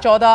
14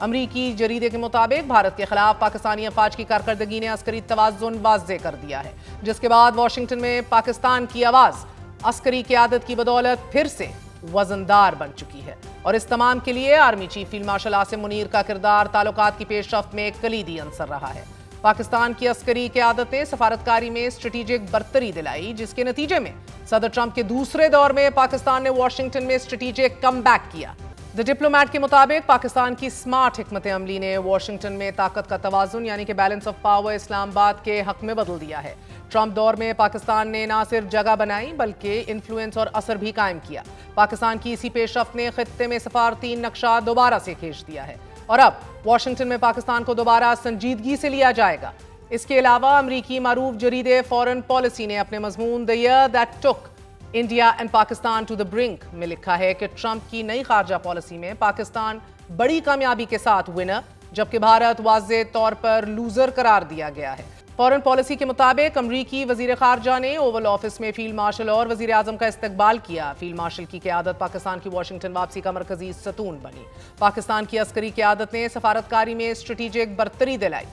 امریکی جریدے کے مطابق بھارت کے خلاف پاکستانی افواج کی کارکردگی نے عسکری توازن واضح کر دیا ہے، جس کے بعد واشنگٹن میں پاکستان کی آواز عسکری قیادت کی بدولت پھر سے وزندار بن چکی ہے، اور اس تمام کے لیے army chief field marshal Asim Munir کا کردار تعلقات کی پیش رفت میں کلیدی عنصر رہا ہے۔ پاکستان کی عسکری قیادت نے سفارتکاری میں اسٹریٹجک برتری دلائی، جس کے نتیجے میں صدر ٹرمپ کے دوسرے دور میں پاکستان نے واشنگٹن میں اسٹریٹجک کم بیک کیا۔ دی ڈپلومیٹ کے مطابق پاکستان کی سمارٹ حکمت عملی نے واشنگٹن میں طاقت کا توازن یعنی کہ بیلنس آف پاور اسلام آباد کے حق میں بدل دیا ہے۔ ٹرمپ دور میں پاکستان نے نہ صرف جگہ بنائی بلکہ انفلوئنس اور اثر بھی قائم کیا۔ پاکستان کی اسی پیش رفت نے خطے میں سفارتی نقشہ دوبارہ سے کھینچ دیا ہے، اور اب واشنگٹن میں پاکستان کو دوبارہ سنجیدگی سے لیا جائے گا۔ اس کے علاوہ امریکی معروف جریدے فارن پالیسی نے اپنے مضمون the year that took India and Pakistan to the brink میں لکھا ہے کہ ٹرمپ کی نئی خارجہ پالیسی میں پاکستان بڑی کامیابی کے ساتھ ونر، جبکہ بھارت واضح طور پر لوزر قرار دیا گیا ہے۔ فارن پالیسی کے مطابق امریکی وزیر خارجہ نے اوول آفس میں فیلڈ مارشل اور وزیر اعظم کا استقبال کیا۔ فیلڈ مارشل کی قیادت پاکستان کی واشنگٹن واپسی کا مرکزی ستون بنی۔ پاکستان کی عسکری قیادت نے سفارتکاری میں اسٹریٹجک برتری دلائی۔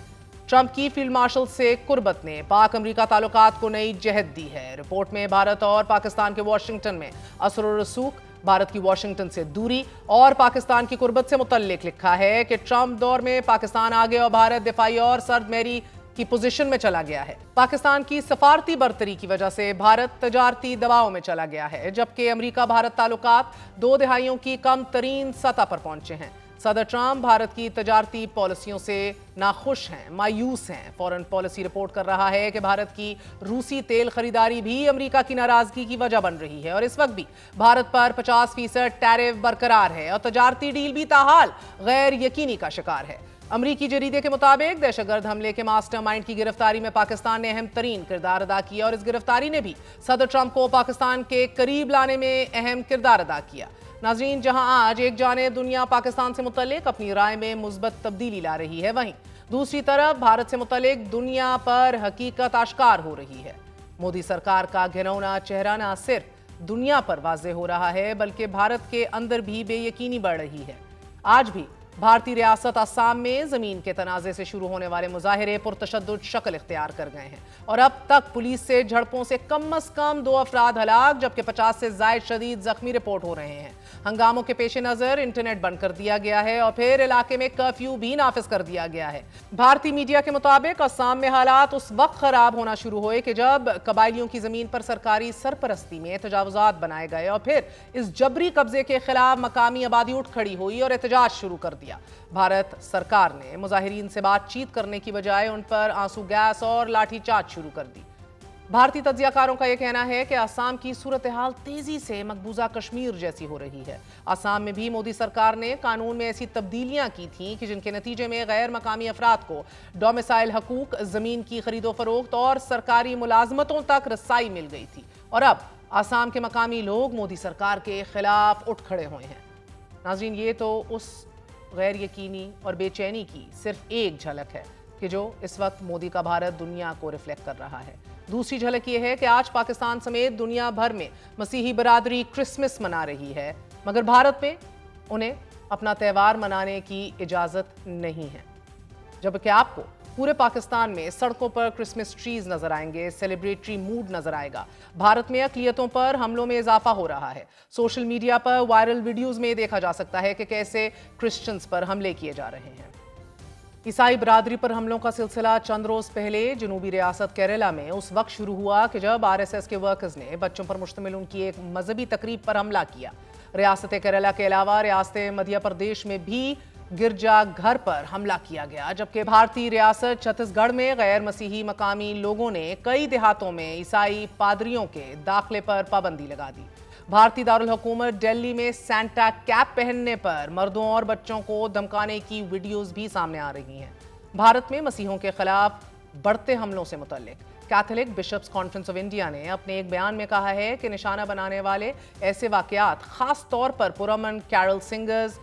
ٹرمپ کی فیلڈ مارشل سے قربت نے پاک امریکہ تعلقات کو نئی جہت دی ہے۔ رپورٹ میں بھارت اور پاکستان کے واشنگٹن میں اثر و رسوخ، بھارت کی واشنگٹن سے دوری اور پاکستان کی قربت سے متعلق لکھا ہے کہ ٹرمپ دور میں پاکستان آگے اور بھارت دفاعی اور سرد میری کی پوزیشن میں چلا گیا ہے۔ پاکستان کی سفارتی برتری کی وجہ سے بھارت تجارتی دباؤ میں چلا گیا ہے، جبکہ امریکہ بھارت تعلقات 2 دہائیوں کی کم ترین سطح پر پہنچے ہیں۔ صدر ٹرمپ بھارت کی تجارتی پالیسیوں سے ناخوش ہیں، مایوس ہیں۔ فارن پالیسی رپورٹ کر رہا ہے کہ بھارت کی روسی تیل خریداری بھی امریکہ کی ناراضگی کی وجہ بن رہی ہے، اور اس وقت بھی بھارت پر 50% ٹیرف برقرار ہے اور تجارتی ڈیل بھی تاحال غیر یقینی کا شکار ہے۔ امریکی جریدے کے مطابق دہشت گرد حملے کے ماسٹر مائنڈ کی گرفتاری میں پاکستان نے اہم ترین کردار ادا کیا، اور اس گرفتاری نے بھی صدر ٹرمپ کو پاکستان کے قریب لانے میں اہم کردار ادا کیا۔ ناظرین، جہاں آج ایک جانب دنیا پاکستان سے متعلق اپنی رائے میں مثبت تبدیلی لا رہی ہے، وہیں دوسری طرف بھارت سے متعلق دنیا پر حقیقت آشکار ہو رہی ہے۔ مودی سرکار کا گھنونا چہرہ نہ صرف دنیا پر واضح ہو رہا ہے بلکہ بھارت کے اندر بھی بے یقینی بڑھ رہی ہے۔ آج بھی بھارتی ریاست آسام میں زمین کے تنازع سے شروع ہونے والے مظاہرے پرتشدد شکل اختیار کر گئے ہیں، اور اب تک پولیس سے جھڑپوں سے کم از کم 2 افراد ہلاک جبکہ 50 سے زائد شدید زخمی رپورٹ ہو رہے ہیں۔ ہنگاموں کے پیش نظر انٹرنیٹ بند کر دیا گیا ہے اور پھر علاقے میں کرفیو بھی نافذ کر دیا گیا ہے۔ بھارتی میڈیا کے مطابق آسام میں حالات اس وقت خراب ہونا شروع ہوئے کہ جب قبائلیوں کی زمین پر سرکاری سرپرستی میں تجاوزات بنائے گئے، اور پھر اس جبری قبضے کے خلاف مقامی آبادی اٹھ کھڑی ہوئی اور احتجاج شروع کر دیا۔ بھارت سرکار نے مظاہرین سے بات چیت کرنے کی بجائے ان پر آنسو گیس اور لاٹھی چارج شروع کر دی۔ بھارتی تجزیہ کاروں کا یہ کہنا ہے کہ آسام کی صورتحال تیزی سے مقبوضہ کشمیر جیسی ہو رہی ہے۔ آسام میں بھی مودی سرکار نے قانون میں ایسی تبدیلیاں کی تھیں کہ جن کے نتیجے میں غیر مقامی افراد کو ڈومیسائل حقوق، زمین کی خرید و فروخت اور سرکاری ملازمتوں تک رسائی مل گئی تھی، اور اب آسام کے مقامی لوگ مودی سرکار کے خلاف اٹھ کھڑے ہوئے ہیں۔ ناظرین، یہ تو اس غیر یقینی اور بے چینی کی صرف ایک جھلک ہے کہ جو اس وقت مودی کا بھارت دنیا کو ریفلیکٹ کر رہا ہے۔ دوسری جھلک یہ ہے کہ آج پاکستان سمیت دنیا بھر میں مسیحی برادری کرسمس منا رہی ہے، مگر بھارت میں انہیں اپنا تہوار منانے کی اجازت نہیں ہے، جبکہ آپ کو پورے پاکستان میں سڑکوں پر کرسمس ٹریز نظر آئیں گے، سیلیبریٹری موڈ نظر آئے گا۔ بھارت میں اقلیتوں پر حملوں میں اضافہ ہو رہا ہے۔ سوشل میڈیا پر وائرل ویڈیوز میں دیکھا جا سکتا ہے کہ کیسے کرسچنز پر حملے کیے جا رہے ہیں۔ عیسائی برادری پر حملوں کا سلسلہ چند روز پہلے جنوبی ریاست کیرالہ میں اس وقت شروع ہوا کہ جب RSS کے ورکرز نے بچوں پر مشتمل ان کی ایک مذہبی تقریب پر حملہ کیا۔ ریاست کیرالہ کے علاوہ ریاست مدھیہ پردیش میں بھی گرجا گھر پر حملہ کیا گیا، جبکہ بھارتی ریاست چھتیس گڑھ میں غیر مسیحی مقامی لوگوں نے کئی دیہاتوں میں عیسائی پادریوں کے داخلے پر پابندی لگا دی۔ بھارتی دارالحکومت دہلی میں سینٹا کیپ پہننے پر مردوں اور بچوں کو دھمکانے کی ویڈیوز بھی سامنے آ رہی ہیں۔ بھارت میں مسیحیوں کے خلاف بڑھتے حملوں سے متعلق Catholic Bishop's conference of India نے اپنے ایک بیان میں کہا ہے کہ نشانہ بنانے والے ایسے واقعات خاص طور پر پرامن کیرل سنگرز،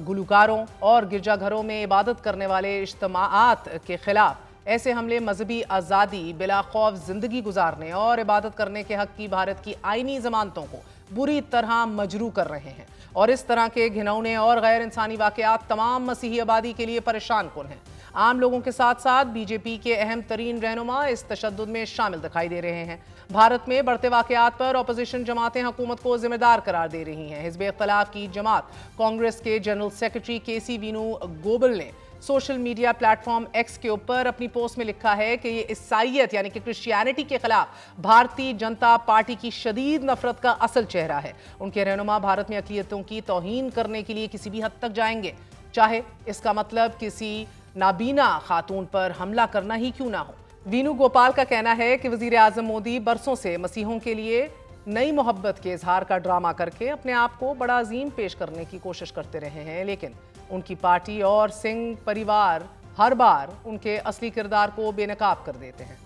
گلوکاروں اور گرجا گھروں میں عبادت کرنے والے اجتماعات کے خلاف ایسے حملے مذہبی آزادی، بلا خوف زندگی گزارنے اور عبادت کرنے کے حق کی بھارت کی آئینی ضمانتوں کو بری طرح مجروح کر رہے ہیں، اور اس طرح کے گھنونے اور غیر انسانی واقعات تمام مسیحی آبادی کے لیے پریشان کن ہیں۔ عام لوگوں کے ساتھ ساتھ بی جے پی کے اہم ترین رہنما اس تشدد میں شامل دکھائی دے رہے ہیں۔ بھارت میں بڑھتے واقعات پر اپوزیشن جماعتیں حکومت کو ذمہ دار قرار دے رہی ہیں۔ حزب اختلاف کی جماعت کانگریس کے جنرل سیکرٹری کے سی وینو گوبل نے social media plate form x کے اوپر اپنی پوسٹ میں لکھا ہے کہ یہ عیسائیت یعنی کہ کرسچینٹی کے خلاف بھارتی جنتا پارٹی کی شدید نفرت کا اصل چہرہ ہے۔ ان کے رہنما بھارت میں اقلیتوں کی توہین کرنے کے لیے کسی بھی حد تک جائیں گے، چاہے اس کا مطلب کسی نابینا خاتون پر حملہ کرنا ہی کیوں نہ ہو۔ وینو گوپال کا کہنا ہے کہ وزیر اعظم مودی برسوں سے مسیحوں کے لیے نئی محبت کے اظہار کا ڈرامہ کر کے اپنے آپ کو بڑا عظیم پیش کرنے کی کوشش کرتے رہے ہیں، لیکن ان کی پارٹی اور سنگھ پریوار ہر بار ان کے اصلی کردار کو بے نقاب کر دیتے ہیں۔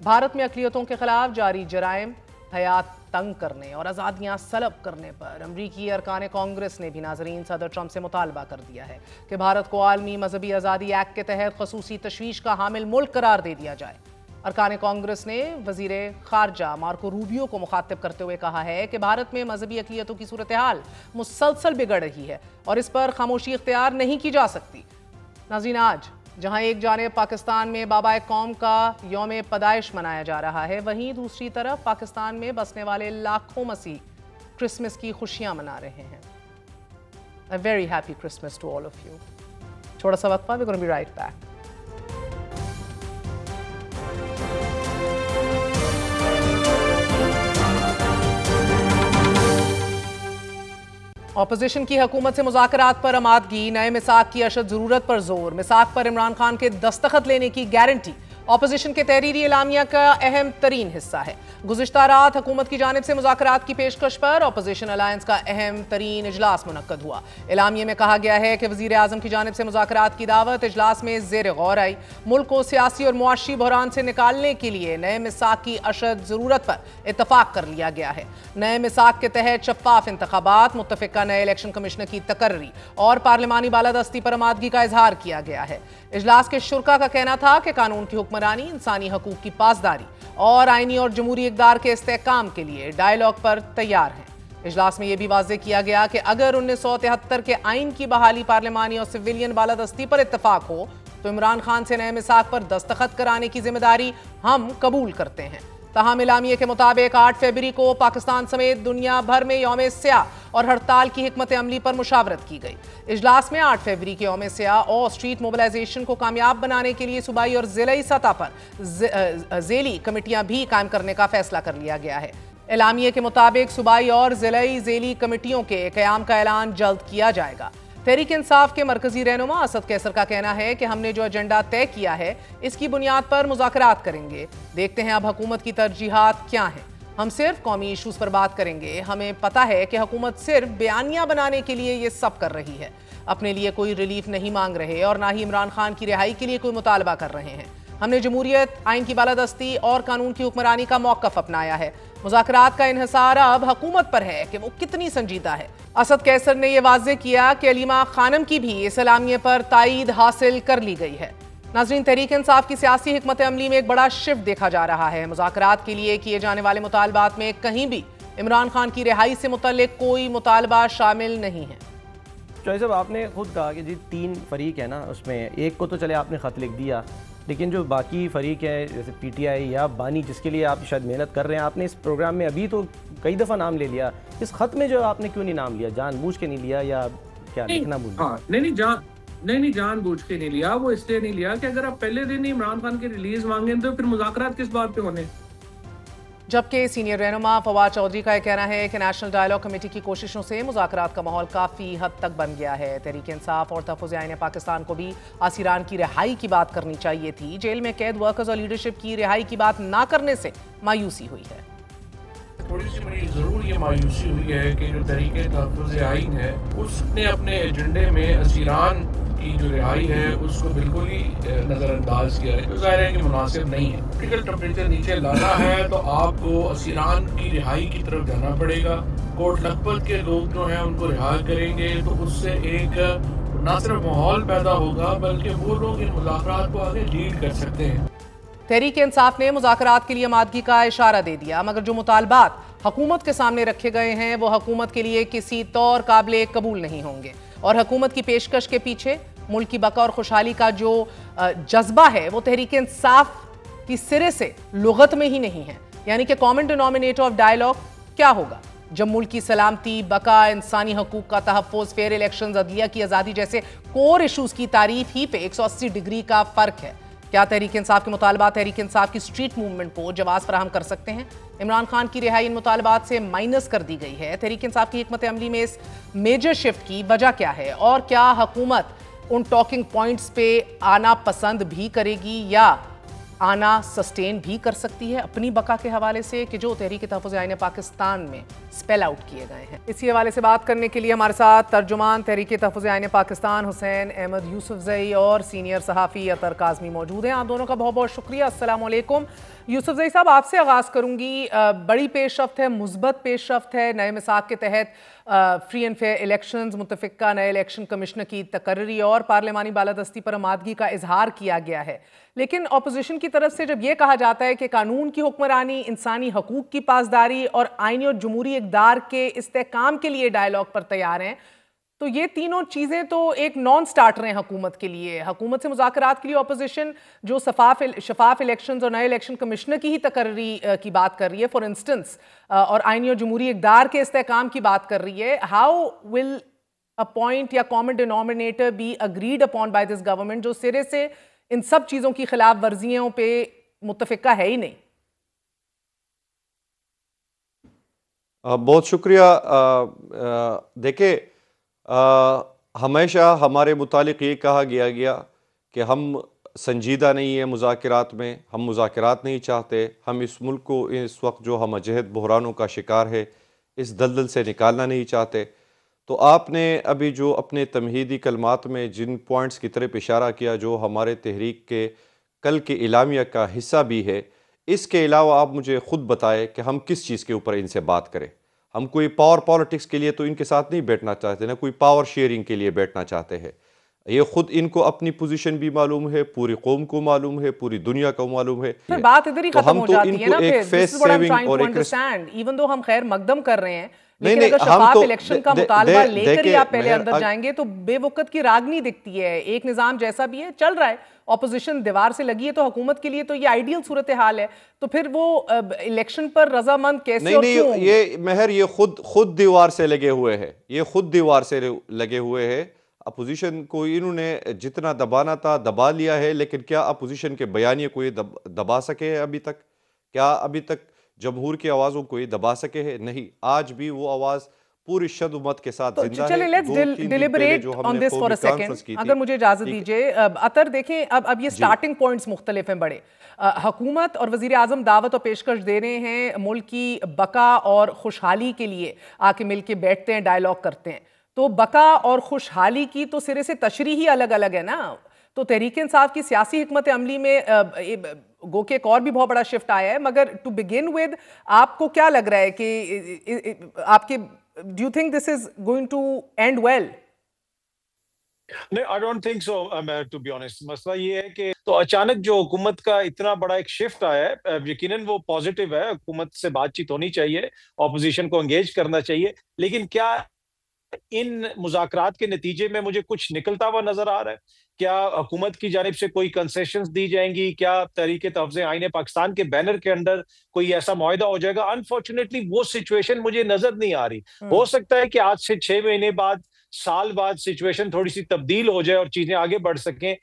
بھارت میں اقلیتوں کے خلاف جاری جرائم، حیات تنگ کرنے اور آزادیاں سلب کرنے پر امریکی ارکان کانگریس نے بھی ناظرین صدر ٹرمپ سے مطالبہ کر دیا ہے کہ بھارت کو عالمی مذہبی آزادی ایکٹ کے تحت خصوصی تشویش کا حامل ملک قرار دے دیا جائے۔ ارکان کانگریس نے وزیر خارجہ مارکو روبیو کو مخاطب کرتے ہوئے کہا ہے کہ بھارت میں مذہبی اقلیتوں کی صورتحال مسلسل بگڑ رہی ہے اور اس پر خاموشی اختیار نہیں کی جا سکتی۔ ناظرین، آج جہاں ایک جانب پاکستان میں بابائے قوم کا یوم پیدائش منایا جا رہا ہے، وہیں دوسری طرف پاکستان میں بسنے والے لاکھوں مسیح کرسمس کی خوشیاں منا رہے ہیں۔ A very happy Christmas to all of you. چھوڑا سا وقفہ، we're going to be right back. Opposition کی حکومت سے مذاکرات پر آمادگی، نئے میثاق کی اشد ضرورت پر زور، میثاق پر عمران خان کے دستخط لینے کی گارنٹی اپوزیشن کے تحریری اعلامیہ کا اہم ترین حصہ ہے۔ گزشتہ رات حکومت کی جانب سے مذاکرات کی پیشکش پر اپوزیشن الائنس کا اہم ترین اجلاس منعقد ہوا۔ اعلامیے میں کہا گیا ہے کہ وزیر اعظم کی جانب سے مذاکرات کی دعوت اجلاس میں زیر غور آئی۔ ملک کو سیاسی اور معاشی بحران سے نکالنے کے لیے نئے میثاق کی اشد ضرورت پر اتفاق کر لیا گیا ہے۔ نئے میثاق کے تحت شفاف انتخابات، متفقہ نئے الیکشن کمشنر کی تقرری اور پارلیمانی بالادستی پر آمادگی کا اظہار کیا گیا ہے۔ اجلاس کے شرکا کا کہنا تھا کہ قانون کی حکمرانی، انسانی حقوق کی پاسداری اور آئینی اور جمہوری اقدار کے استحکام کے لیے ڈائیلاگ پر تیار ہیں۔ اجلاس میں یہ بھی واضح کیا گیا کہ اگر 1973 کے آئین کی بحالی پارلیمانی اور سویلین بالادستی پر اتفاق ہو تو عمران خان سے نئے میثاق پر دستخط کرانے کی ذمہ داری ہم قبول کرتے ہیں۔ تاہم اعلامیے کے مطابق 8 فروری کو پاکستان سمیت دنیا بھر میں یوم سیاہ اور ہڑتال کی حکمت عملی پر مشاورت کی گئی۔ اجلاس میں 8 فروری کے یوم سیاہ اور اسٹریٹ موبلائزیشن کو کامیاب بنانے کے لیے صوبائی اور ضلعی سطح پر ذیلی کمیٹیاں بھی قائم کرنے کا فیصلہ کر لیا گیا ہے۔ اعلامیے کے مطابق صوبائی اور ضلعی ذیلی کمیٹیوں کے قیام کا اعلان جلد کیا جائے گا۔ تحریک انصاف کے مرکزی رہنما اسد کیسر کا کہنا ہے کہ ہم نے جو ایجنڈا طے کیا ہے اس کی بنیاد پر مذاکرات کریں گے۔ دیکھتے ہیں اب حکومت کی ترجیحات کیا ہیں۔ ہم صرف قومی ایشوز پر بات کریں گے۔ ہمیں پتہ ہے کہ حکومت صرف بیانیہ بنانے کے لیے یہ سب کر رہی ہے، اپنے لیے کوئی ریلیف نہیں مانگ رہے اور نہ ہی عمران خان کی رہائی کے لیے کوئی مطالبہ کر رہے ہیں۔ ہم نے جمہوریت، آئین کی بالادستی اور قانون کی حکمرانی کا موقف اپنایا ہے۔ مذاکرات کا انحصار اب حکومت پر ہے کہ وہ کتنی سنجیدہ ہے۔ اسد کیسر نے یہ واضح کیا کہ علیمہ خانم کی بھی اس اعلامیے پر تائید حاصل کر لی گئی ہے۔ ناظرین، تحریک انصاف کی سیاسی حکمت عملی میں ایک بڑا شفٹ دیکھا جا رہا ہے۔ مذاکرات کے لیے کیے جانے والے مطالبات میں کہیں بھی عمران خان کی رہائی سے متعلق کوئی مطالبہ شامل نہیں ہے۔ چوہے صاحب، آپ نے خود کہا کہ جی 3 فریق ہیں نا، اس میں ایک کو تو چلے آپ نے خط لکھ دیا، لیکن جو باقی فریق ہے جیسے پی ٹی آئی یا بانی، جس کے لیے آپ شاید محنت کر رہے ہیں، آپ نے اس پروگرام میں ابھی تو کئی دفعہ نام لے لیا، اس خط میں جو آپ نے کیوں نہیں نام لیا؟ جان بوجھ کے نہیں لیا یا کیا لکھنا بھول گئے؟ نہیں جان بوجھ کے نہیں لیا۔ وہ اس لیے نہیں لیا کہ اگر آپ پہلے دن ہی عمران خان کی ریلیز مانگیں تو پھر مذاکرات کس بات پہ ہونے؟ جبکہ سینئر رہنما فواد چودھری کا یہ کہنا ہے کہ نیشنل ڈائیلاگ کمیٹی کی کوششوں سے مذاکرات کا ماحول کافی حد تک بن گیا ہے۔ تحریک انصاف اور تحفظ آئین پاکستان کو بھی اسیران کی رہائی کی بات کرنی چاہیے تھی۔ جیل میں قید ورکرز اور لیڈرشپ کی رہائی کی بات نہ کرنے سے مایوسی ہوئی ہے۔ تھوڑی سی بڑی ضرور یہ مایوسی ہوئی ہے کہ جو تحریک تحفظ آئین ہے اس نے اپنے ایجنڈے میں اسیران کی جو رہائی ہے اس کو بالکل ہی نظر انداز کیا ہے، جو ظاہر ہے کہ مناسب نہیں ہے۔ پولیٹیکل ٹیمپریچر نیچے لانا ہے تو آپ کو اسیران کی رہائی کی طرف جانا پڑے گا۔ کوٹ لکھپت کے لوگ جو ہیں ان کو رہا کریں گے تو اس سے ایک نہ صرف ماحول پیدا ہوگا بلکہ وہ لوگ ان مذاکرات کو آگے لیڈ کر سکتے ہیں۔ تحریک انصاف نے مذاکرات کے لیے آمادگی کا اشارہ دے دیا، مگر جو مطالبات حکومت کے سامنے رکھے گئے ہیں وہ حکومت کے لیے کسی طور قابل قبول نہیں ہوں گے، اور حکومت کی پیشکش کے پیچھے ملک کی بقا اور خوشحالی کا جو جذبہ ہے وہ تحریک انصاف کی سرے سے لغت میں ہی نہیں ہے۔ یعنی کہ کامن ڈینومینیٹر آف ڈائیلاگ کیا ہوگا جب ملک کی سلامتی، بقا، انسانی حقوق کا تحفظ، فیئر الیکشنز، عدلیہ کی آزادی جیسے کور ایشوز کی تعریف ہی پہ 180 ڈگری کا فرق ہے۔ کیا تحریک انصاف کے مطالبات تحریک انصاف کی اسٹریٹ موومنٹ کو جواز فراہم کر سکتے ہیں؟ عمران خان کی رہائی ان مطالبات سے مائنس کر دی گئی ہے۔ تحریک انصاف کی حکمت عملی میں اس میجر شفٹ کی وجہ کیا ہے، اور کیا حکومت ان ٹاکنگ پوائنٹس پہ آنا پسند بھی کرے گی یا آنا سسٹین بھی کر سکتی ہے اپنی بقا کے حوالے سے، کہ جو تحریک تحفظ آئین پاکستان میں سپیل آؤٹ کیے گئے ہیں؟ اسی حوالے سے بات کرنے کے لیے ہمارے ساتھ ترجمان تحریک تحفظ آئین پاکستان حسین احمد یوسفزئی اور سینئر صحافی اطہر کاظمی موجود ہیں۔ آپ دونوں کا بہت بہت شکریہ۔ السلام علیکم۔ یوسفزئی صاحب، آپ سے آغاز کروں گی۔ بڑی پیش رفت ہے، مثبت پیش رفت ہے، نئے میثاق کے تحت فری اینڈ فیئر الیکشنز، متفقہ نئے الیکشن کمشنر کی تقرری اور پارلیمانی بالادستی پر آمادگی کا اظہار کیا گیا ہے، لیکن اپوزیشن کی طرف سے جب یہ کہا جاتا ہے کہ قانون کی حکمرانی، انسانی حقوق کی پاسداری اور آئینی اور جمہوری اقدار کے استحکام کے لیے ڈائیلاگ پر تیار ہیں، تو یہ تینوں چیزیں تو ایک نان سٹارٹر ہیں حکومت کے لیے۔ حکومت سے مذاکرات کے لیے اپوزیشن جو شفاف الیکشنز اور نئے الیکشن کمشنر کی ہی تقرری کی بات کر رہی ہے، فار انسٹنس، اور آئینی اور جمہوری اقدار کے استحکام کی بات کر رہی ہے۔ ہاؤ ول a point یا common denominator be agreed upon by this government جو سرے سے ان سب چیزوں کی خلاف ورزیوں پہ متفقہ ہے ہی نہیں؟ بہت شکریہ۔ دیکھیں، ہمیشہ ہمارے متعلق یہ کہا گیا کہ ہم سنجیدہ نہیں ہیں مذاکرات میں، ہم مذاکرات نہیں چاہتے، ہم اس ملک کو اس وقت جو ہم جہد بحرانوں کا شکار ہے اس دلدل سے نکالنا نہیں چاہتے۔ تو آپ نے ابھی جو اپنے تمہیدی کلمات میں جن پوائنٹس کی طرف اشارہ کیا جو ہمارے تحریک کے کل کے اعلامیہ کا حصہ بھی ہے، اس کے علاوہ آپ مجھے خود بتائیں کہ ہم کس چیز کے اوپر ان سے بات کریں۔ ہم کوئی پاور پالیٹکس کے لیے تو ان کے ساتھ نہیں بیٹھنا چاہتے، نہ کوئی پاور شیئرنگ کے لیے بیٹھنا چاہتے ہیں۔ یہ خود ان کو اپنی پوزیشن بھی معلوم ہے، پوری قوم کو معلوم ہے، پوری دنیا کو معلوم ہے۔ پھر بات ادھر ہی ختم ہو جاتی ہے نا، پھر this is what I'm trying to understand. even though ہم خیر مقدم کر رہے ہیں، لیکن اگر شفاف الیکشن کا مطالبہ لے کر ہی آپ پہلے اندر جائیں گے تو بے وقت کی راگنی دکھتی ہے۔ ایک نظام جیسا بھی ہے چل رہا ہے، اپوزیشن دیوار سے لگی ہے، تو حکومت کے لیے تو یہ آئیڈیل صورتحال ہے، تو پھر وہ الیکشن پر رضامند کیسے اور کیوں؟ نہیں، یہ مہر یہ خود دیوار سے لگے ہوئے ہیں، یہ خود دیوار سے لگے ہوئے ہیں۔ اپوزیشن کو انہوں نے جتنا دبانا تھا دبا لیا ہے، لیکن کیا اپوزیشن کے بیانیے کو یہ دبا سکے ہیں ابھی تک؟ کیا ابھی تک جمہور کی آوازوں کو یہ دبا سکے ہیں؟ نہیں، آج بھی وہ آواز پوری شدت کے ساتھ زندہ ہے۔ چلیں let's deliberate on this for a second, اگر مجھے اجازت دیجئے۔ اطہر دیکھیں، اب یہ سٹارٹنگ پوائنٹس مختلف ہیں بڑے۔ حکومت اور وزیر اعظم دعوت اور پیشکش دے رہے ہیں ملک کی بقا اور خوشحالی کے لیے آ کے مل کے بیٹھتے ہیں، ڈائیلاگ کرتے ہیں، تو بقا اور خوشحالی کی تو سرے سے تشریح ہی الگ الگ ہے نا۔ تو تحریک انصاف کی سیاسی حکمت عملی میں گو کہ ایک اور بھی بہت بڑا شفٹ آیا ہے، مگر ٹو بگن ود آپ کو کیا لگ رہا ہے کہ آپ کے do you think this is going to end well? نہیں، I don't think so, to be honest. مسئلہ یہ ہے کہ تو اچانک جو حکومت کا اتنا بڑا ایک شفٹ آیا ہے، یقیناً وہ پازیٹیو ہے، حکومت سے بات چیت ہونی چاہیے، اپوزیشن کو انگیج کرنا چاہیے، لیکن کیا ان مذاکرات کے نتیجے میں مجھے کچھ نکلتا ہوا نظر آ رہا ہے؟ کیا حکومت کی جانب سے کوئی کنسیشنز دی جائیں گی؟ کیا تحریک تحفظ آئین پاکستان کے بینر کے اندر کوئی ایسا معاہدہ ہو جائے گا؟ انفارچونیٹلی وہ سچویشن مجھے نظر نہیں آ رہی۔ ہو سکتا ہے کہ آج سے 6 مہینے بعد، سال بعد سچویشن تھوڑی سی تبدیل ہو جائے اور چیزیں آگے بڑھ سکیں۔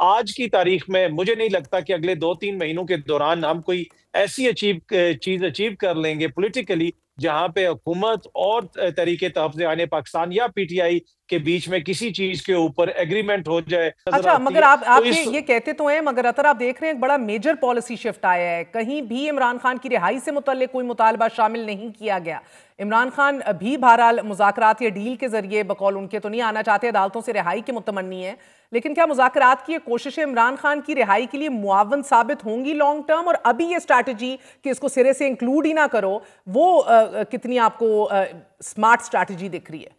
آج کی تاریخ میں مجھے نہیں لگتا کہ اگلے 2-3 مہینوں کے دوران ہم کوئی ایسی چیز اچیو کر لیں گے پولیٹیکلی جہاں پہ حکومت اور تحریک تحفظ آئین پاکستان یا پی ٹی آئی کے بیچ میں کسی چیز کے اوپر ایگریمنٹ ہو جائے۔ اچھا، مگر آپ یہ کہتے تو ہیں، مگر اطہر آپ دیکھ رہے ہیں ایک بڑا میجر پالیسی شفٹ آیا ہے، کہیں بھی عمران خان کی رہائی سے متعلق کوئی مطالبہ شامل نہیں کیا گیا۔ عمران خان بھی بہرحال مذاکرات یا ڈیل کے ذریعے بقول ان کے تو نہیں آنا چاہتے، عدالتوں سے رہائی کے متمنی ہیں، لیکن کیا مذاکرات کی یہ کوششیں عمران خان کی رہائی کے لیے معاون ثابت ہوں گی لانگ ٹرم؟ اور ابھی یہ اسٹریٹجی کہ اس کو سرے سے انکلوڈ ہی نہ کرو، وہ کتنی آپ کو سمارٹ اسٹریٹجی دکھ رہی ہے؟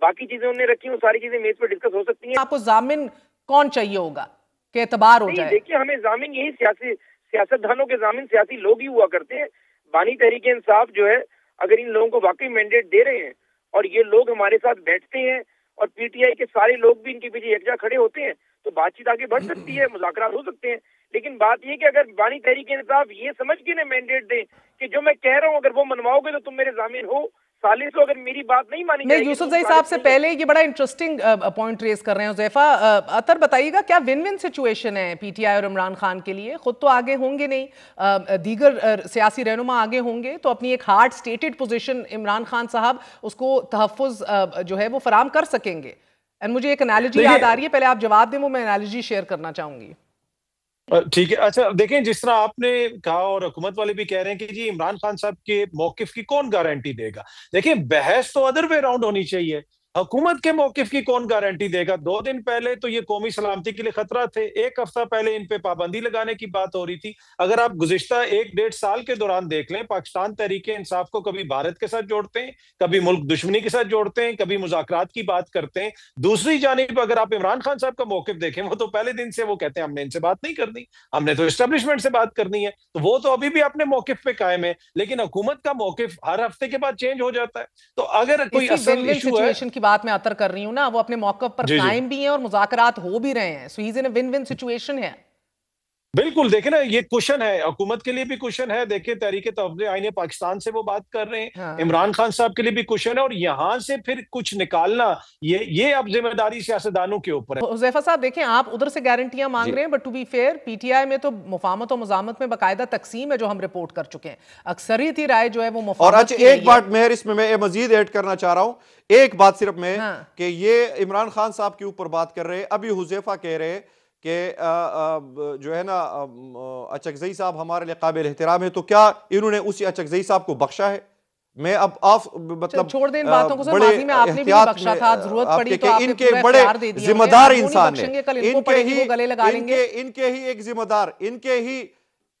باقی چیزیں انہوں نے رکھی ہیں، وہ ساری چیزیں میز پہ ڈسکس ہو سکتی ہیں. آپ کو ضامن کون چاہیے ہوگا کہ اعتبار ہو جائے؟ دیکھیے ہمیں ضامن یہی سیاستدانوں کے ضامن سیاسی لوگ ہی ہوا کرتے ہیں. بانی تحریک انصاف جو ہے اگر ان لوگوں کو واقعی مینڈیٹ دے رہے ہیں اور یہ لوگ ہمارے ساتھ بیٹھتے ہیں اور پی ٹی آئی کے سارے لوگ بھی ان کے پیچھے یکجا کھڑے ہوتے ہیں تو بات چیت آگے بڑھ سکتی ہے، مذاکرات ہو سکتے ہیں. لیکن بات یہ کہ اگر بانی تحریک انصاف یہ سمجھ کے انہیں مینڈیٹ دیں کہ جو میں کہہ رہا ہوں اگر وہ منواؤ گے تو تم میرے ضامن ہو، ثالث ہو، اگر میری بات نہیں مانی میں جائے گی. یوسف زئی صاحب سے پہلے یہ بڑا انٹرسٹنگ پوائنٹ ریز کر رہے ہیں حذیفہ. اطہر بتائیے گا کیا ون ون سچویشن ہے پی ٹی آئی اور عمران خان کے لیے؟ خود تو آگے ہوں گے نہیں، دیگر سیاسی رہنما آگے ہوں گے، تو اپنی ایک ہارڈ سٹیٹڈ پوزیشن عمران خان صاحب اس کو تحفظ جو ہے وہ فراہم کر سکیں گے. اور مجھے ایک انالوجی یاد آ رہی ہے، پہلے آپ جواب دیں، وہ میں انالوجی شیئر کرنا چاہوں گی. ٹھیک ہے. اچھا دیکھیں، جس طرح آپ نے کہا اور حکومت والے بھی کہہ رہے ہیں کہ جی عمران خان صاحب کے موقف کی کون گارنٹی دے گا. دیکھیں بحث تو ادر وے راؤنڈ ہونی چاہیے. حکومت کے موقف کی کون گارنٹی دے گا؟ 2 دن پہلے تو یہ قومی سلامتی کے لیے خطرہ تھے، 1 ہفتہ پہلے ان پہ پابندی لگانے کی بات ہو رہی تھی. اگر آپ گزشتہ 1-1.5 سال کے دوران دیکھ لیں، پاکستان تحریک انصاف کو کبھی بھارت کے ساتھ جوڑتے ہیں، کبھی ملک دشمنی کے ساتھ جوڑتے ہیں، کبھی مذاکرات کی بات کرتے ہیں. دوسری جانب اگر آپ عمران خان صاحب کا موقف دیکھیں، وہ تو پہلے دن سے وہ کہتے ہیں ہم نے ان سے بات نہیں کرنی، ہم نے تو اسٹیبلشمنٹ سے بات کرنی ہے. تو وہ تو ابھی بھی اپنے موقف پہ قائم ہے، لیکن حکومت کا موقف ہر ہفتے کے بعد چینج ہو جاتا ہے. تو اگر کوئی اصل ایشو ہے، سچویشن کی بات میں عطر کر رہی ہوں نا، وہ اپنے موقف پر قائم بھی ہیں اور مذاکرات ہو بھی رہے ہیں. سو ہی از ان ون ون سچویشن ہے. بالکل. دیکھیں نا، یہ کوشن ہے، حکومت کے لیے بھی کوشن ہے. دیکھیں تحریک تحفظ آئین پاکستان سے وہ بات کر رہے ہیں، عمران خان صاحب کے لیے بھی کوشن ہے، اور یہاں سے پھر کچھ نکالنا یہ اب ذمہ داری سیاستدانوں کے اوپر ہے. حذیفہ صاحب دیکھیں، آپ ادھر سے گارنٹیاں مانگ رہے ہیں، but to be fair P T I میں تو مفاہمت و مزاحمت میں باقاعدہ تقسیم ہے جو ہم رپورٹ کر چکے ہیں. اکثریتی رائے جو ہے وہ مفاہمت. اور اچھا ایک بات مہر اس میں مزید ایڈ کرنا چاہ رہا ہوں، ایک بات صرف میں کہ یہ عمران خان صاحب کے اوپر بات کر رہے ہیں. ابھی حذیفہ کہہ رہے کہ جو ہے نا اچکزئی صاحب ہمارے لیے قابل احترام ہے، تو کیا انہوں نے اسی اچکزئی صاحب کو بخشا ہے؟ میں اب مطلب چھوڑ دیں ان باتوں کو، ماضی میں آپ نے بھی بخشا تھا، ضرورت پڑی تو آپ نے ان کے پورا بڑے اختیار دے دیا. ذمہ دار انسان ہیں، ان کے ہی ایک ذمہ دار، ان کے ہی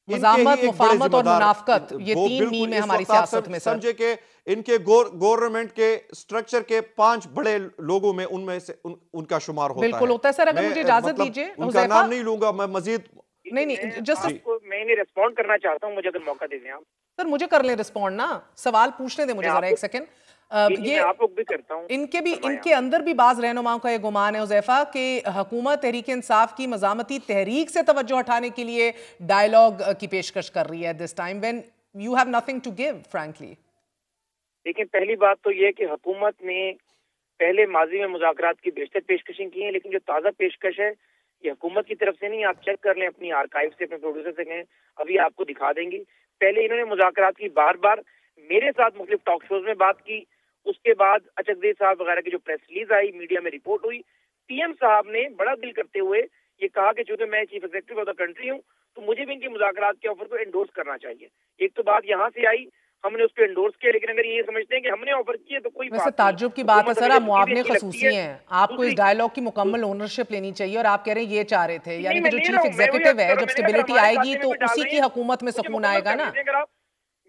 مزاحمت، مفاہمت اور منافقت، یہ 3 میم ہیں ہماری سیاست میں. سمجھے کہ ان کے گورنمنٹ کے سٹرکچر کے 5 بڑے لوگوں میں ان میں سے ان کا شمار ہوتا ہے. بالکل ہوتا ہے سر. اگر مجھے اجازت دیجیے، ان کا نام نہیں لوں گا میں مزید. نہیں جسٹ میں انہیں ریسپونڈ کرنا چاہتا ہوں، مجھے اگر موقع دے دیں آپ. سر مجھے کر لیں ریسپونڈ نا، سوال پوچھنے دیں مجھے ذرا ایک سیکنڈ. یہ آپ لوگ بھی کرتا ہوں. ان کے اندر بھی بعض رہنماؤں کا یہ گمان ہے حذیفہ کہ حکومت تحریک انصاف کی مزاحمتی تحریک سے توجہ ہٹانے کے لیے ڈائیلاگ کی پیشکش کر رہی ہے this time when you have nothing to give frankly. دیکھیں پہلی بات تو یہ کہ حکومت نے پہلے ماضی میں مذاکرات کی بیشتر پیشکشیں کی ہیں، لیکن جو تازہ پیشکش ہے یہ حکومت کی طرف سے نہیں. آپ چیک کر لیں اپنی آرکائیو سے، اپنے پروڈیوسر سے کہیں، ابھی آپ کو دکھا دیں گی. پہلے انہوں نے مذاکرات کی بار بار میرے ساتھ مختلف ٹاک شوز میں بات کی. اس کے بعد اچکزئی صاحب وغیرہ کی جو پریس ریلیز آئی، میڈیا میں رپورٹ ہوئی، پی ایم صاحب نے بڑا دل کرتے ہوئے یہ کہا کہ چونکہ میں chief executive of the country ہوں تو مجھے بھی ان کی مذاکرات کے آفر کو انڈورس کرنا چاہیے. ایک تو بات یہاں سے آئی، ہم نے اس کو انڈورس کیا، لیکن اگر یہ سمجھتے ہیں کہ ہم نے آفر کیے تو کوئی بات نہیں. تعجب کی بات ہے سر، آپ معاونے خصوصی ہیں، آپ کو اس ڈائیلاگ کی مکمل اونرشپ لینی چاہیے، اور آپ کہہ رہے ہیں یہ چاہ رہے تھے. یعنی کہ جو چیف ایگزیکٹو ہے، جب اسٹیبلٹی آئے گی تو اسی کی حکومت میں سکون آئے گا نا.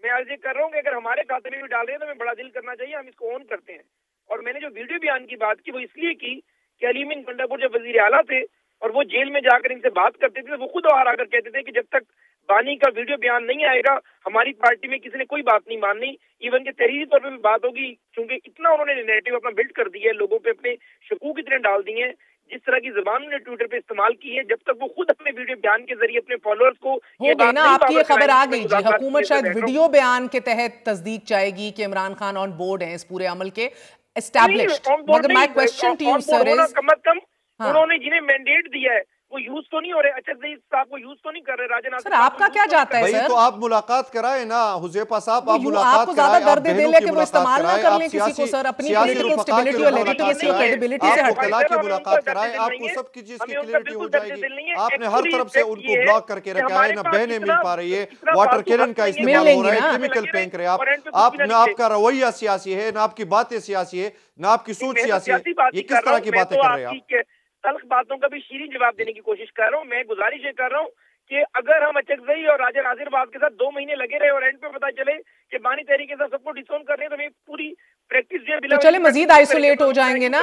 میں عرض یہ کر رہا ہوں کہ اگر ہمارے کھاتے میں بھی ڈال رہے ہیں تو ہمیں بڑا دل کرنا چاہیے، ہم اس کو اون کرتے ہیں. اور میں نے جو ویڈیو بیان کی بات کی وہ اس لیے کی کہ علیم کنڈاپور جب وزیر اعلیٰ تھے اور وہ جیل میں جا کر ان سے بات کرتے تھے، وہ خود آ کر کہتے تھے کہ جب تک بانی کا ویڈیو بیان نہیں آئے گا ہماری پارٹی میں کسی نے کوئی بات نہیں ماننی. ایون کہ تحریری طور پہ بھی بات ہوگی، کیونکہ اتنا انہوں نے نیریٹو اپنا بلڈ کر دیا ہے، لوگوں پہ اپنے شکوک اتنے ڈال دیے ہیں، جس طرح کی زبان انہوں نے ٹویٹر پہ استعمال کی ہے، جب تک وہ خود اپنے ویڈیو بیان کے ذریعے اپنے فالوورز کو ہو گئی نا. آپ کی یہ خبر آ گئی جی، حکومت شاید ویڈیو بیان کے تحت تصدیق چاہے گی کہ عمران خان آن بورڈ ہیں اس پورے عمل کے، اسٹیبلشڈ. مگر مائی کوسچن ٹو یو سر از، کم از کم انہوں نے جنہیں مینڈیٹ دیا ہے وہ یوز تو نہیں ہو رہے. اچکزئی صاحب کو یوز تو نہیں کر رہے. راجہ ناصر سر آپ کا کیا جاتا ہے سر؟ تو آپ ملاقات کرائیں نا حذیفہ صاحب، آپ ملاقات کو زیادہ درد دل ہے کہ وہ استعمال نہ کر لیں کسی کو سر، اپنی پولیٹیکل سٹیبلٹی اور لیجیٹیمیسی اور کریڈیبلٹی سے آپ کو کلا کی ملاقات کرائیں، آپ کو سب کی چیز کی کلیئرٹی ہو جائے گی. آپ نے ہر طرف سے ان کو بلاک کر کے رکھا ہے، نہ بہنیں مل پا رہی ہے، واٹر کینن کا استعمال ہو رہا ہے، کیمیکل پھینک رہے آپ، نہ آپ کا رویہ سیاسی ہے، نہ آپ کی باتیں سیاسی ہے، نہ آپ کی سوچ سیاسی ہے. یہ کس طرح کی باتیں کر رہے ہیں آپ؟ تلخ باتوں کا بھی شیریں جواب دینے کی کوشش کر رہا ہوں. میں گزارش یہ کر رہا ہوں کہ اگر ہم اچکزئی اور راجہ ناصر باز کے ساتھ 2 مہینے لگے رہے اور اینڈ پہ پتا چلے کہ بانی تحریک کے ساتھ سب کو ڈسون کر رہے ہیں تو ہمیں پوری پریکٹس جو ہے تو چلے مزید آئسولیٹ ہو جائیں گے نا.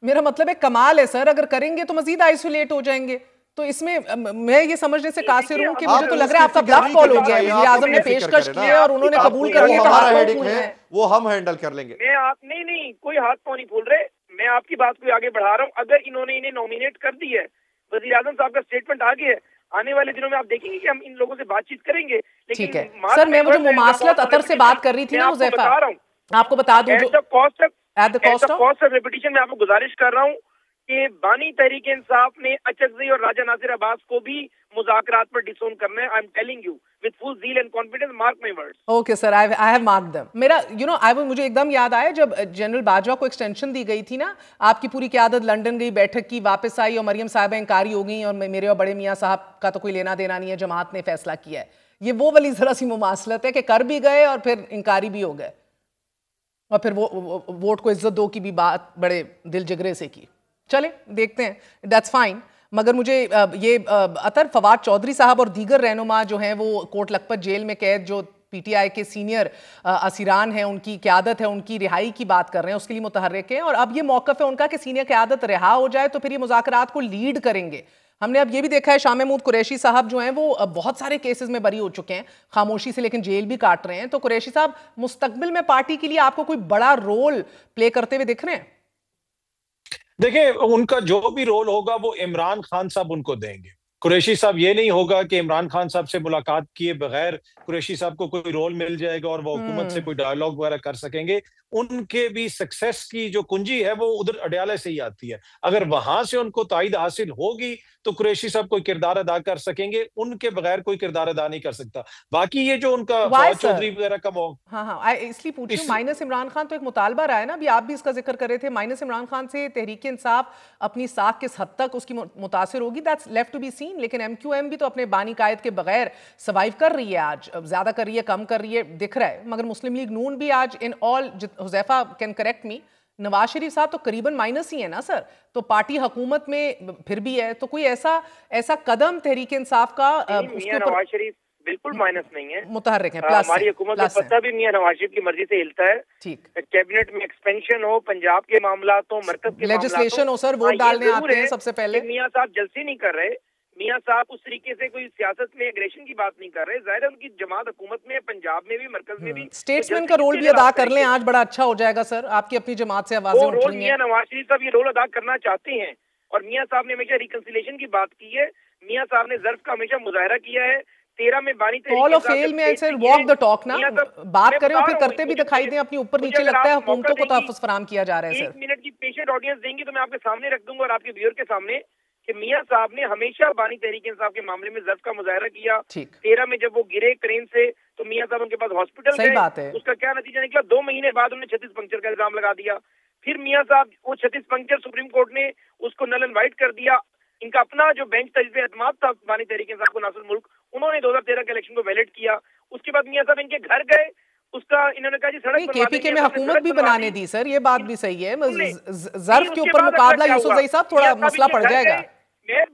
میرا مطلب ہے کمال ہے سر, اگر کریں گے تو مزید آئسولیٹ ہو جائیں گے. تو اس میں میں یہ سمجھنے سے قاصر ہوں کہ مجھے تو لگ رہا ہے آپ کا بلف کال ہو گیا ہے. وزیر اعظم نے پیشکش کی ہے اور انہوں نے قبول کر لیا تو ہاتھ پاؤں پھول رہے ہیں. وہ ہم ہینڈل کر لیں گے. میں آپ نہیں کوئی ہاتھ پاؤں نہیں پھول رہے. میں آپ کی بات کو آگے بڑھا رہا ہوں. اگر انہوں نے انہیں نومینیٹ کر دی ہے, وزیر اعظم صاحب کا اسٹیٹمنٹ آ گیا ہے, آنے والے دنوں میں آپ دیکھیں گے کہ ہم ان لوگوں سے بات چیت کریں گے. ٹھیک ہے سر, میں وہ جو مماثلت اطہر سے بات کر رہی تھی نا حذیفہ, آپ کو بتا دوں جو at the cost of repetition میں آپ کو گزارش کر رہا ہوں کہ بانی تحریک انصاف نے اچکزئی اور راجہ ناصر عباس کو بھی مذاکرات پر ڈسون کرنا ہے. I am telling you with full zeal and confidence, mark my words. Okay sir, I have marked them. میرا مجھے ایک دم یاد آیا جب جنرل باجوہ کو ایکسٹینشن دی گئی تھی نا, آپ کی پوری قیادت لنڈن گئی, بیٹھک کی, واپس آئی اور مریم صاحبہ انکاری ہو گئیں اور میرے اور بڑے میاں صاحب کا تو کوئی لینا دینا نہیں ہے, جماعت نے فیصلہ کیا ہے. یہ وہ والی ذرا سی مماثلت ہے کہ کر بھی گئے اور پھر انکاری بھی ہو گئے, اور پھر وہ ووٹ کو عزت دو کی بھی بات بڑے دل جگرے سے کی. چلیں دیکھتے ہیں, دیٹس فائن. مگر مجھے یہ اطہر, فواد چودھری صاحب اور دیگر رہنما جو ہیں وہ کوٹ لکھپت جیل میں قید جو پی ٹی آئی کے سینئر اسیران ہیں, ان کی قیادت ہے, ان کی رہائی کی بات کر رہے ہیں, اس کے لیے متحرک ہیں, اور اب یہ موقف ہے ان کا کہ سینئر قیادت رہا ہو جائے تو پھر یہ مذاکرات کو لیڈ کریں گے. ہم نے اب یہ بھی دیکھا ہے شاہ محمود قریشی صاحب جو ہیں وہ بہت سارے کیسز میں بری ہو چکے ہیں خاموشی سے, لیکن جیل بھی کاٹ رہے ہیں. تو قریشی صاحب مستقبل میں پارٹی کے لیے آپ کو کوئی بڑا رول پلے کرتے ہوئے دکھ رہے ہیں؟ دیکھیں, ان کا جو بھی رول ہوگا وہ عمران خان صاحب ان کو دیں گے. قریشی صاحب یہ نہیں ہوگا کہ عمران خان صاحب سے ملاقات کیے بغیر قریشی صاحب کو کوئی رول مل جائے گا اور وہ حکومت سے کوئی ڈائیلاگ وغیرہ کر سکیں گے. ان کے بھی سکسیس کی جو کنجی ہے وہ ادھر اڈیالہ سے ہی آتی ہے. اگر وہاں سے ان کو تائید حاصل ہوگی تو قریشی صاحب کوئی کردار ادا کر سکیں گے, ان کے بغیر کوئی کردار ادا نہیں کر سکتا. باقی یہ جو ان کا فواد چودھری وغیرہ کا اس لیے پوچھ رہی ہوں, مائنس عمران خان تو ایک مطالبہ رہا ہے نا, ابھی آپ بھی اس کا ذکر کر رہے تھے, مائنس عمران خان سے تحریک انصاف اپنی ساکھ کس حد تک اس کی متاثر ہوگی, that's left to be seen. لیکن ایم کیو ایم بھی تو اپنے بانی قائد کے بغیر سروائیو کر رہی ہے, آج زیادہ کر رہی ہے, کم کر رہی ہے, دکھ رہا ہے. مگر مسلم لیگ نون بھی آج ان آل, Huzaifa can correct me, Nawaz Sharif صاحب تو قریباً مائنس ہی ہے نا سر, تو پارٹی حکومت میں پھر بھی ہے, تو کوئی ایسا قدم تحریک انصاف کا میاں نواز شریف بالکل مائنس نہیں ہے, متحرک ہیں, ہماری حکومت کا پتہ بھی میاں نواز شریف کی مرضی سے ہلتا ہے. ٹھیک, کیبنٹ میں ایکسپینشن ہو, پنجاب کے معاملات ہو, مرکز کے لیجسلیشن ہو, سر ووٹ ڈالنے آتے ہیں سب سے پہلے. میاں صاحب جلسے نہیں کر رہے, میاں صاحب اس طریقے سے کوئی سیاست میں اگریشن کی بات نہیں کر رہے. ظاہر ہے ان کی جماعت حکومت میں, پنجاب میں بھی, مرکز میں بھی اسٹیٹسمین کا رول بھی ادا کر لیں, آج بڑا اچھا ہو جائے گا سر. آپ کی اپنی جماعت سے آوازیں اٹھ رہی ہیں. میاں نواز شریف صاحب یہ رول ادا کرنا چاہتے ہیں, اور میاں صاحب نے ہمیشہ ریکنسیلیشن کی بات کی ہے. میاں صاحب نے ظرف کا ہمیشہ مظاہرہ کیا ہے. 13 میں بانی کال آف فیل میں ایسے واک دا ٹاک نا, بات کریں اور پھر کرتے بھی دکھائی دیں, اپنی اوپر نیچے لگتا ہے حکومتوں کو تحفظ فراہم کیا جا رہا ہے. سر 1 منٹ کی پیشنٹ آڈینس دیں گی تو میں آپ کے سامنے رکھ دوں گا اور آپ کے ویور کے سامنے کہ میاں صاحب نے ہمیشہ بانی تحریک انصاف کے معاملے میں ظرف کا مظاہرہ کیا. 13 میں جب وہ گرے کرین سے تو میاں صاحب ان کے پاس ہاسپٹل گئے, اس کا کیا نتیجہ نکلا, 2 مہینے بعد انہوں نے 36 پنکچر کا الزام لگا دیا. پھر میاں صاحب وہ 36 پنکچر سپریم کورٹ نے اس کو نل اینڈ وائٹ کر دیا. ان کا اپنا جو بینچ تجزیہ اعتماد تھا بانی تحریک انصاف کو ناصر ملک, انہوں نے 2013 کے الیکشن کو ویلڈ کیا. اس کے بعد میاں صاحب ان کے گھر گئے, اس کا انہوں نے کہا جی سڑک کے پی کے میں حکومت بھی بنانے دی. سر یہ بات بھی صحیح ہے, ظرف کے اوپر مقابلہ یوسف زئی صاحب تھوڑا مسئلہ پڑ جائے گا.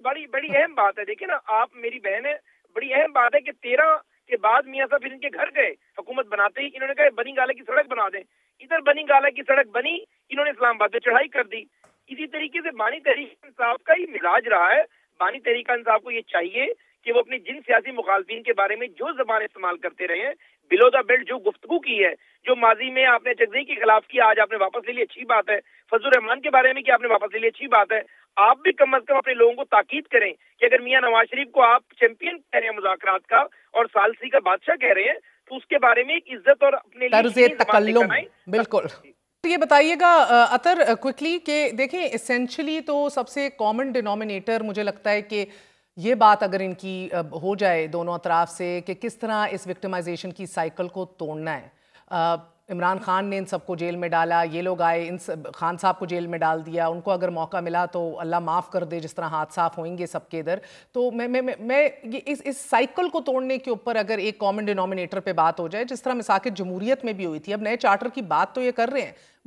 بڑی اہم بات ہے, دیکھیں نا آپ, میری بہن ہے, بڑی اہم بات ہے کہ 13 کے بعد میاں صاحب پھر ان کے گھر گئے حکومت بناتے ہی, انہوں نے کہا بنی گالہ کی سڑک بنا دیں. ادھر بنی گالہ کی سڑک بنی, انہوں نے اسلام آباد میں چڑھائی کر دی. اسی طریقے سے بانی تحریک انصاف کا ہی مزاج رہا ہے. بانی تحریک انصاف کو یہ چاہیے کہ وہ اپنے جن سیاسی مخالفین کے بارے میں جو زبان استعمال کرتے رہے ہیں, بلو دا بیلٹ جو گفتگو کی ہے, جو ماضی میں آپ نے اچکزئی کے خلاف کیا, آج آپ نے واپس لے لی, اچھی بات ہے. فضل الرحمان کے بارے میں کیا آپ نے واپس لے لی, اچھی بات ہے. آپ بھی کم از کم اپنے لوگوں کو تاکید کریں کہ اگر میاں نواز شریف کو آپ چیمپئن کہہ رہے ہیں مذاکرات کا اور ثالثی کا بادشاہ کہہ رہے ہیں, تو اس کے بارے میں ایک عزت اور اپنے طرز تکلم. بالکل. یہ بتائیے گا اطہر کوئکلی کہ دیکھیں اسینشلی تو سب سے کامن ڈینومینیٹر مجھے لگتا ہے کہ یہ بات اگر ان کی ہو جائے دونوں اطراف سے کہ کس طرح اس وکٹمائزیشن کی سائیکل کو توڑنا ہے. عمران خان نے ان سب کو جیل میں ڈالا, یہ لوگ آئے, خان صاحب کو جیل میں ڈال دیا, ان کو اگر موقع ملا تو اللہ معاف کر دے جس طرح ہاتھ صاف ہوئیں گے سب کے ادھر. تو میں اس سائیکل کو توڑنے کے اوپر اگر ایک کامن ڈینومینیٹر پہ بات ہو جائے, جس طرح مساقت جمہوریت میں بھی ہوئی تھی, اب نئے چارٹر کی بات تو یہ کر رہے ہیں